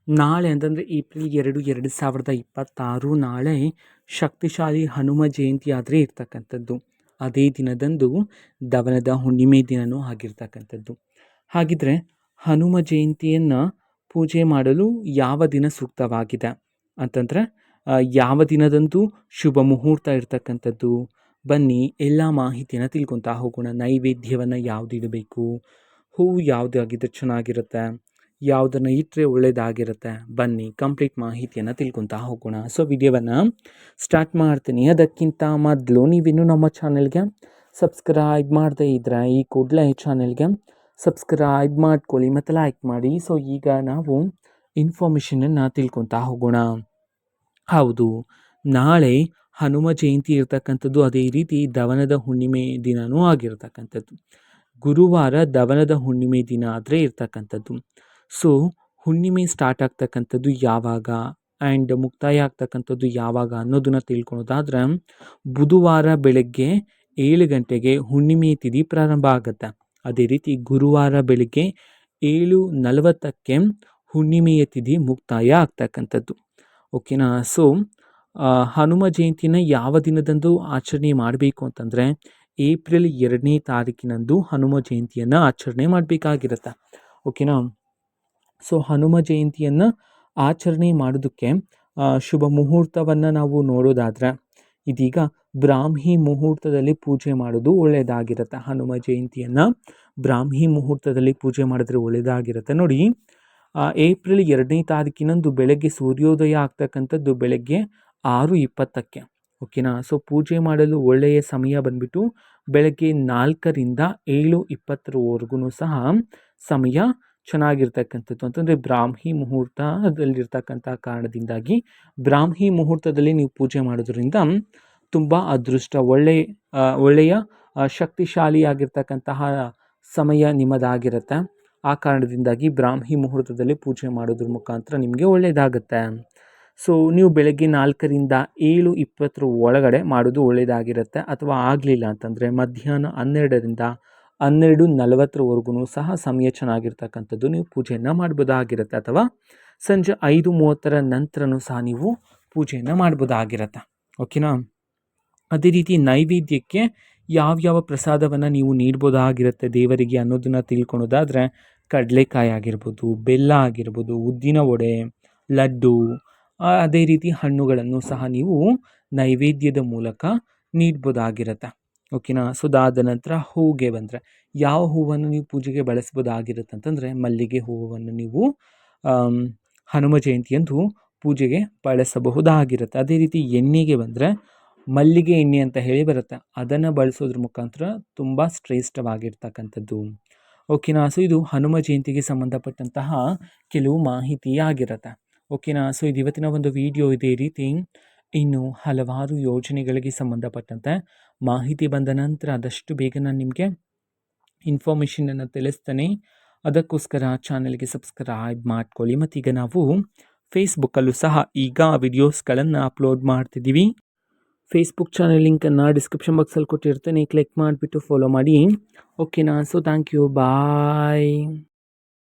ನಾಳೆ ಅಂತಂದರೆ ಏಪ್ರಿಲ್ 2, 2026 ನಾಳೆ ಶಕ್ತಿಶಾಲಿ ಹನುಮ ಜಯಂತಿ ಆದರೆ ಇರ್ತಕ್ಕಂಥದ್ದು. ಅದೇ ದಿನದಂದು ದವನದ ಹುಣ್ಣಿಮೆ ದಿನವೂ ಆಗಿರ್ತಕ್ಕಂಥದ್ದು. ಹಾಗಿದ್ರೆ ಹನುಮ ಜಯಂತಿಯನ್ನು ಪೂಜೆ ಮಾಡಲು ಯಾವ ದಿನ ಸೂಕ್ತವಾಗಿದೆ ಅಂತಂದರೆ ಯಾವ ದಿನದಂದು ಶುಭ ಮುಹೂರ್ತ ಇರ್ತಕ್ಕಂಥದ್ದು? ಬನ್ನಿ ಎಲ್ಲ ಮಾಹಿತಿಯನ್ನು ತಿಳ್ಕೊತಾ ಹೋಗೋಣ. ನೈವೇದ್ಯವನ್ನು ಯಾವುದು ಇಡಬೇಕು, ಹೂವು ಯಾವುದಾಗಿದ್ದರೆ ಚೆನ್ನಾಗಿರುತ್ತೆ, ಯಾವುದನ್ನು ಇಟ್ಟರೆ ಒಳ್ಳೆಯದಾಗಿರುತ್ತೆ, ಬನ್ನಿ ಕಂಪ್ಲೀಟ್ ಮಾಹಿತಿಯನ್ನು ತಿಳ್ಕೊತಾ ಹೋಗೋಣ. ಸೊ ವಿಡಿಯೋವನ್ನು ಸ್ಟಾರ್ಟ್ ಮಾಡ್ತೀನಿ. ಅದಕ್ಕಿಂತ ಮೊದಲು ನೀವಿನ್ನೂ ನಮ್ಮ ಚಾನೆಲ್ಗೆ ಸಬ್ಸ್ಕ್ರೈಬ್ ಮಾಡದೇ ಇದ್ದರೆ ಈ ಕೂಡಲೇ ಚಾನೆಲ್ಗೆ ಸಬ್ಸ್ಕ್ರೈಬ್ ಮಾಡ್ಕೊಳ್ಳಿ ಮತ್ತು ಲೈಕ್ ಮಾಡಿ. ಸೊ ಈಗ ನಾವು ಇನ್ಫಾರ್ಮೇಷನನ್ನು ತಿಳ್ಕೊತಾ ಹೋಗೋಣ. ಹೌದು, ನಾಳೆ ಹನುಮ ಜಯಂತಿ ಇರ್ತಕ್ಕಂಥದ್ದು, ಅದೇ ರೀತಿ ದವನದ ಹುಣ್ಣಿಮೆ ದಿನವೂ ಆಗಿರ್ತಕ್ಕಂಥದ್ದು. ಗುರುವಾರ ದವನದ ಹುಣ್ಣಿಮೆ ದಿನ ಆದರೆ ಇರ್ತಕ್ಕಂಥದ್ದು. ಸೊ ಹುಣ್ಣಿಮೆ ಸ್ಟಾರ್ಟ್ ಆಗ್ತಕ್ಕಂಥದ್ದು ಯಾವಾಗ ಆ್ಯಂಡ್ ಮುಕ್ತಾಯ ಆಗ್ತಕ್ಕಂಥದ್ದು ಯಾವಾಗ ಅನ್ನೋದನ್ನು ತಿಳ್ಕೊಳೋದಾದ್ರೆ, ಬುಧವಾರ ಬೆಳಗ್ಗೆ 7 ಗಂಟೆಗೆ ಹುಣ್ಣಿಮೆ ತಿಥಿ ಪ್ರಾರಂಭ ಆಗುತ್ತೆ. ಅದೇ ರೀತಿ ಗುರುವಾರ ಬೆಳಗ್ಗೆ 7:40ಕ್ಕೆ ಹುಣ್ಣಿಮೆಯ ತಿಥಿ ಮುಕ್ತಾಯ ಆಗ್ತಕ್ಕಂಥದ್ದು. ಓಕೆನಾ? ಸೊ ಹನುಮ ಜಯಂತಿನ ಯಾವ ದಿನದಂದು ಆಚರಣೆ ಮಾಡಬೇಕು ಅಂತಂದರೆ ಏಪ್ರಿಲ್ 2ನೇ ತಾರೀಕಿನಂದು ಹನುಮ ಜಯಂತಿಯನ್ನು ಆಚರಣೆ ಮಾಡಬೇಕಾಗಿರುತ್ತೆ. ಓಕೆನಾ? ಸೊ ಹನುಮ ಜಯಂತಿಯನ್ನು ಆಚರಣೆ ಮಾಡೋದಕ್ಕೆ ಶುಭ ಮುಹೂರ್ತವನ್ನು ನಾವು ನೋಡೋದಾದರೆ, ಇದೀಗ ಬ್ರಾಹ್ಮಿ ಮುಹೂರ್ತದಲ್ಲಿ ಪೂಜೆ ಮಾಡೋದು ಒಳ್ಳೆಯದಾಗಿರುತ್ತೆ. ಹನುಮ ಜಯಂತಿಯನ್ನು ಬ್ರಾಹ್ಮಿ ಮುಹೂರ್ತದಲ್ಲಿ ಪೂಜೆ ಮಾಡಿದ್ರೆ ಒಳ್ಳೆಯದಾಗಿರುತ್ತೆ. ನೋಡಿ, ಏಪ್ರಿಲ್ 2ನೇ ತಾರೀಕಿನಂದು ಬೆಳಗ್ಗೆ ಸೂರ್ಯೋದಯ ಆಗ್ತಕ್ಕಂಥದ್ದು ಬೆಳಗ್ಗೆ 6:20ಕ್ಕೆ. ಓಕೆನಾ? ಸೊ ಪೂಜೆ ಮಾಡಲು ಒಳ್ಳೆಯ ಸಮಯ ಬಂದುಬಿಟ್ಟು ಬೆಳಗ್ಗೆ 4ರಿಂದ 7:20ವರೆಗೂ ಸಹ ಸಮಯ ಚೆನ್ನಾಗಿರ್ತಕ್ಕಂಥದ್ದು. ಅಂತಂದರೆ ಬ್ರಾಹ್ಮಿ ಮುಹೂರ್ತದಲ್ಲಿರ್ತಕ್ಕಂಥ ಕಾರಣದಿಂದಾಗಿ ಬ್ರಾಹ್ಮಿ ಮುಹೂರ್ತದಲ್ಲಿ ನೀವು ಪೂಜೆ ಮಾಡೋದ್ರಿಂದ ತುಂಬ ಅದೃಷ್ಟ, ಒಳ್ಳೆಯ ಶಕ್ತಿಶಾಲಿಯಾಗಿರ್ತಕ್ಕಂತಹ ಸಮಯ ನಿಮ್ಮದಾಗಿರುತ್ತೆ. ಆ ಕಾರಣದಿಂದಾಗಿ ಬ್ರಾಹ್ಮಿ ಮುಹೂರ್ತದಲ್ಲಿ ಪೂಜೆ ಮಾಡೋದ್ರ ಮುಖಾಂತರ ನಿಮಗೆ ಒಳ್ಳೆಯದಾಗುತ್ತೆ. ಸೊ ನೀವು ಬೆಳಗ್ಗೆ 4ರಿಂದ 7:20 ಒಳಗಡೆ ಮಾಡೋದು ಒಳ್ಳೆಯದಾಗಿರುತ್ತೆ. ಅಥವಾ ಆಗಲಿಲ್ಲ ಅಂತಂದರೆ ಮಧ್ಯಾಹ್ನ 12ರಿಂದ 12:40ವರೆಗೂ ಸಹ ಸಮಯ ಚೆನ್ನಾಗಿರ್ತಕ್ಕಂಥದ್ದು, ನೀವು ಪೂಜೆಯನ್ನು ಮಾಡ್ಬೋದಾಗಿರುತ್ತೆ. ಅಥವಾ ಸಂಜೆ 5:30ರ ನಂತರನೂ ಸಹ ನೀವು ಪೂಜೆಯನ್ನು ಮಾಡ್ಬೋದಾಗಿರುತ್ತೆ. ಓಕೆನಾ? ಅದೇ ರೀತಿ ನೈವೇದ್ಯಕ್ಕೆ ಯಾವ್ಯಾವ ಪ್ರಸಾದವನ್ನು ನೀವು ನೀಡ್ಬೋದಾಗಿರುತ್ತೆ ದೇವರಿಗೆ ಅನ್ನೋದನ್ನು ತಿಳ್ಕೊಳೋದಾದರೆ, ಕಡಲೆಕಾಯಿ ಆಗಿರ್ಬೋದು, ಬೆಲ್ಲ ಆಗಿರ್ಬೋದು, ಉದ್ದಿನ ವಡೆ, ಲಡ್ಡು, ಅದೇ ರೀತಿ ಹಣ್ಣುಗಳನ್ನು ಸಹ ನೀವು ನೈವೇದ್ಯದ ಮೂಲಕ ನೀಡ್ಬೋದಾಗಿರುತ್ತೆ. ಓಕೆನಾ? ಸೊ ಅದಾದ ನಂತರ ಹೂವಿಗೆ ಬಂದರೆ, ಯಾವ ಹೂವನ್ನು ನೀವು ಪೂಜೆಗೆ ಬಳಸ್ಬೋದಾಗಿರುತ್ತೆ ಅಂತಂದರೆ, ಮಲ್ಲಿಗೆ ಹೂವನ್ನು ನೀವು ಹನುಮ ಜಯಂತಿಯಂದು ಪೂಜೆಗೆ ಬಳಸಬಹುದಾಗಿರುತ್ತೆ. ಅದೇ ರೀತಿ ಎಣ್ಣೆಗೆ ಬಂದರೆ ಮಲ್ಲಿಗೆ ಎಣ್ಣೆ ಅಂತ ಹೇಳಿ ಬರುತ್ತೆ, ಅದನ್ನು ಬಳಸೋದ್ರ ಮುಖಾಂತರ ತುಂಬ ಶ್ರೇಷ್ಠವಾಗಿರ್ತಕ್ಕಂಥದ್ದು. ಓಕೆನಾ? ಸೊ ಇದು ಹನುಮ ಜಯಂತಿಗೆ ಸಂಬಂಧಪಟ್ಟಂತಹ ಕೆಲವು ಮಾಹಿತಿ ಆಗಿರುತ್ತೆ. ಓಕೆನಾ? ಸೊ ಇದು ಇವತ್ತಿನ ಒಂದು ವಿಡಿಯೋ. ಇದೇ ರೀತಿ ಇನ್ನು ಹಲವಾರು ಯೋಜನೆಗಳಿಗೆ ಸಂಬಂಧಪಟ್ಟಂತೆ ಮಾಹಿತಿ ಬಂದ ನಂತರ ಆದಷ್ಟು ಬೇಗ ನಾನು ನಿಮಗೆ ಇನ್ಫಾರ್ಮೇಷನನ್ನು ತಿಳಿಸ್ತೇನೆ. ಅದಕ್ಕೋಸ್ಕರ ಚಾನಲ್ಗೆ ಸಬ್ಸ್ಕ್ರೈಬ್ ಮಾಡ್ಕೊಳ್ಳಿ. ಮತ್ತೀಗ ನಾವು ಫೇಸ್ಬುಕ್ಕಲ್ಲೂ ಸಹ ಈಗ ವಿಡಿಯೋಸ್ಗಳನ್ನು ಅಪ್ಲೋಡ್ ಮಾಡ್ತಿದ್ದೀವಿ. ಫೇಸ್ಬುಕ್ ಚಾನಲ್ ಲಿಂಕನ್ನು ಡಿಸ್ಕ್ರಿಪ್ಷನ್ ಬಾಕ್ಸಲ್ಲಿ ಕೊಟ್ಟಿರ್ತೇನೆ, ಕ್ಲಿಕ್ ಮಾಡಿಬಿಟ್ಟು ಫಾಲೋ ಮಾಡಿ. ಓಕೆನಾ? So thank you, bye.